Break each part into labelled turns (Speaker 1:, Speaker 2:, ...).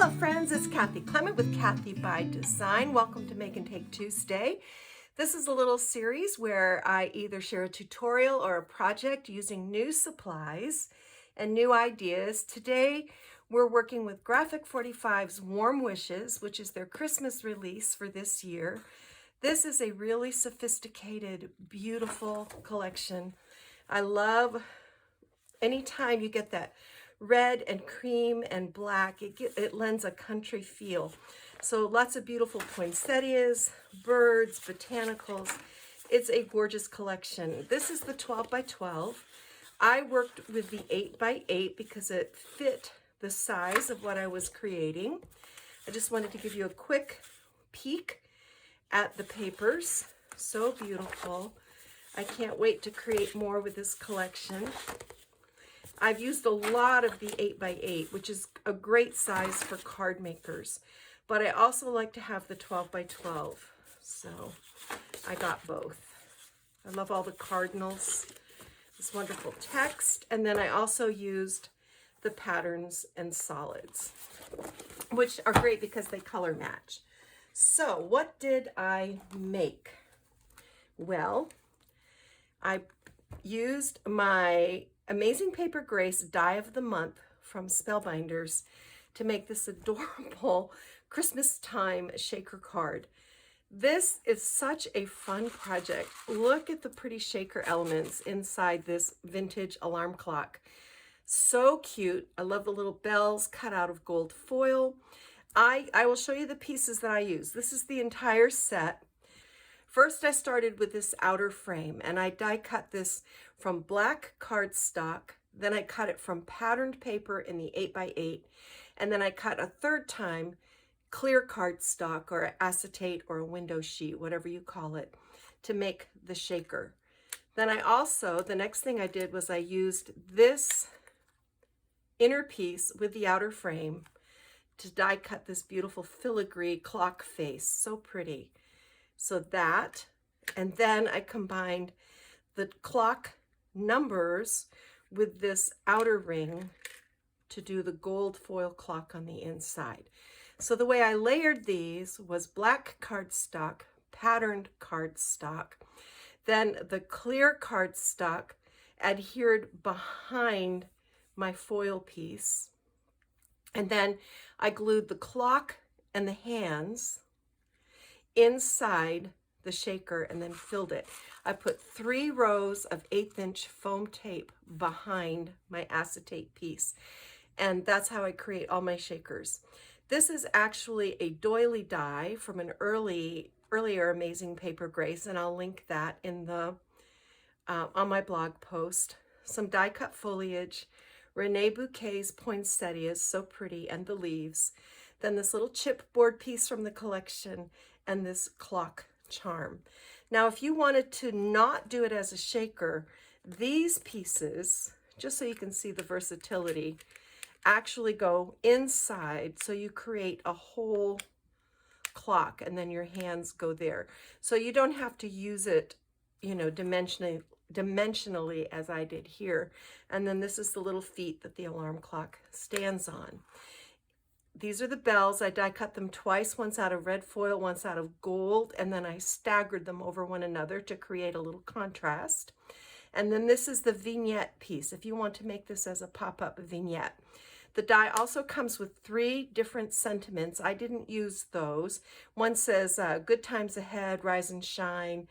Speaker 1: Hello friends, it's Kathy Clement with Kathy by Design. Welcome to Make and Take Tuesday. This is a little series where I either share a tutorial or a project using new supplies and new ideas. Today we're working with Graphic 45's Warm Wishes, which is their Christmas release for this year. This is a really sophisticated, beautiful collection. I love anytime you get that red and cream and black, it lends a country feel. So lots of beautiful poinsettias, birds, botanicals. It's a gorgeous collection. This is the 12 by 12. I worked with the 8 by 8 because it fit the size of what I was creating. I just wanted to give you a quick peek at the papers. So beautiful. I can't wait to create more with this collection. I've used a lot of the 8 by 8, which is a great size for card makers, but I also like to have the 12 by 12, so I got both. I love all the cardinals, this wonderful text, and then I also used the patterns and solids, which are great because they color match. So what did I make? Well, I used my Amazing Paper Grace Die of the Month from Spellbinders to make this adorable Christmas time shaker card. This is such a fun project. Look at the pretty shaker elements inside this vintage alarm clock. So cute. I love the little bells cut out of gold foil. I will show you the pieces that I use. This is the entire set. First, I started with this outer frame, and I die cut this from black cardstock. Then I cut it from patterned paper in the 8 by 8, and then I cut a third time clear cardstock or acetate or a window sheet, whatever you call it, to make the shaker. Then I also, the next thing I did was I used this inner piece with the outer frame to die cut this beautiful filigree clock face. So pretty. So that, and then I combined the clock numbers with this outer ring to do the gold foil clock on the inside. So the way I layered these was black cardstock, patterned cardstock, then the clear cardstock adhered behind my foil piece, and then I glued the clock and the hands inside the shaker and then filled it. I put 3 rows of 1/8 inch foam tape behind my acetate piece, and that's how I create all my shakers. This is actually a doily die from an earlier Amazing Paper Grace, and I'll link that in the on my blog post. Some die cut foliage, Rene Bouquet's poinsettias, so pretty, and the leaves. Then this little chipboard piece from the collection, and this clock charm. Now, if you wanted to not do it as a shaker, these pieces, just so you can see the versatility, actually go inside, so you create a whole clock, and then your hands go there. So you don't have to use it, you know, dimensionally as I did here. And then this is the little feet that the alarm clock stands on. These are the bells. I die cut them twice, once out of red foil, once out of gold, and then I staggered them over one another to create a little contrast. And then this is the vignette piece, if you want to make this as a pop-up vignette. The die also comes with 3 different sentiments. I didn't use those. One says, good times ahead, rise and shine,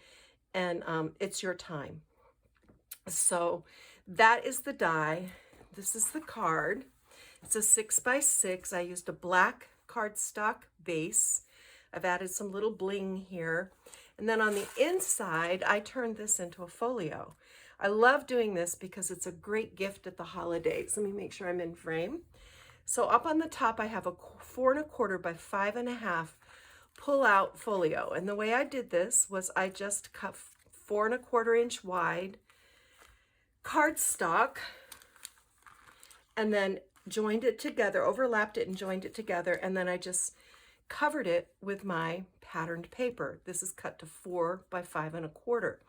Speaker 1: and it's your time. So that is the die. This is the card. It's a 6 by 6. I used a black cardstock base. I've added some little bling here. And then on the inside, I turned this into a folio. I love doing this because it's a great gift at the holidays. Let me make sure I'm in frame. So up on the top, I have a 4 1/4 by 5 1/2 pull-out folio. And the way I did this was I just cut 4 1/4 inch wide cardstock, and then joined it together, overlapped it and joined it together, and then I just covered it with my patterned paper. This is cut to 4 by 5 1/4.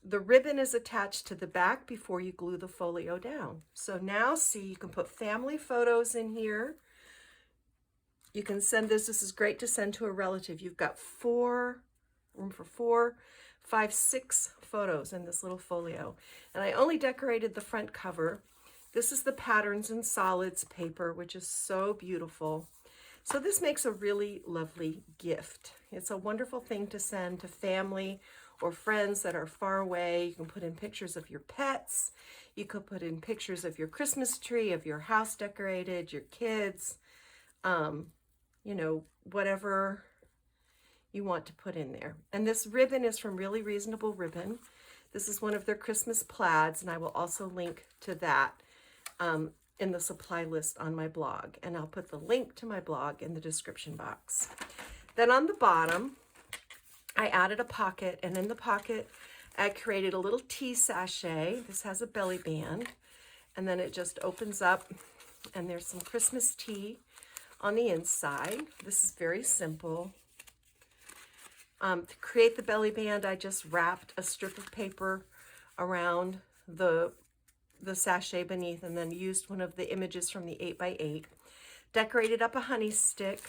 Speaker 1: The ribbon is attached to the back before you glue the folio down. So now see, you can put family photos in here. You can send this. This is great to send to a relative. You've got room for 4, 5, 6 photos in this little folio. And I only decorated the front cover. This is the Patterns and Solids paper, which is so beautiful. So this makes a really lovely gift. It's a wonderful thing to send to family or friends that are far away. You can put in pictures of your pets. You could put in pictures of your Christmas tree, of your house decorated, your kids, you know, whatever you want to put in there. And this ribbon is from Really Reasonable Ribbon. This is one of their Christmas plaids, and I will also link to that in the supply list on my blog. And I'll put the link to my blog in the description box. Then on the bottom, I added a pocket, and in the pocket, I created a little tea sachet. This has a belly band, and then it just opens up, and there's some Christmas tea on the inside. This is very simple. To create the belly band, I just wrapped a strip of paper around the sachet beneath, and then used one of the images from the 8x8. Decorated up a honey stick.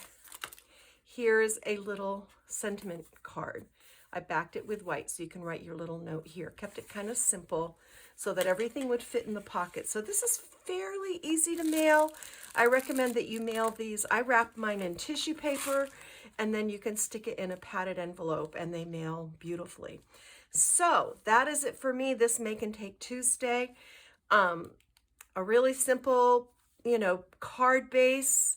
Speaker 1: Here's a little sentiment card. I backed it with white so you can write your little note here. Kept it kind of simple so that everything would fit in the pocket. So this is fairly easy to mail. I recommend that you mail these. I wrap mine in tissue paper, and then you can stick it in a padded envelope, and they mail beautifully. So that is it for me this Make and Take Tuesday. A really simple, you know, card base.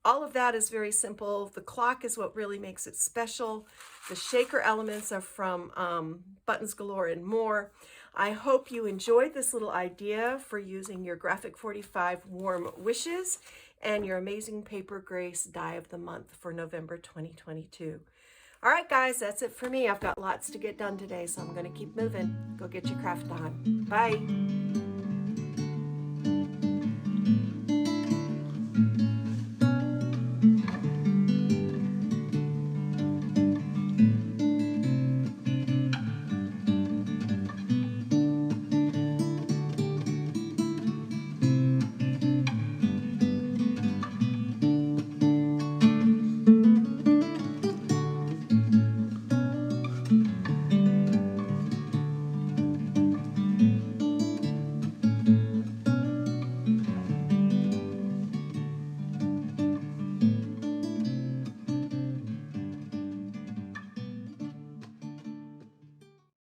Speaker 1: All of that is very simple. The clock is what really makes it special. The shaker elements are from Buttons Galore and More. I hope you enjoyed this little idea for using your Graphic 45 Warm Wishes and your Amazing Paper Grace Die of the Month for November 2022. All right, guys, that's it for me. I've got lots to get done today, so I'm going to keep moving. Go get your craft on. Bye.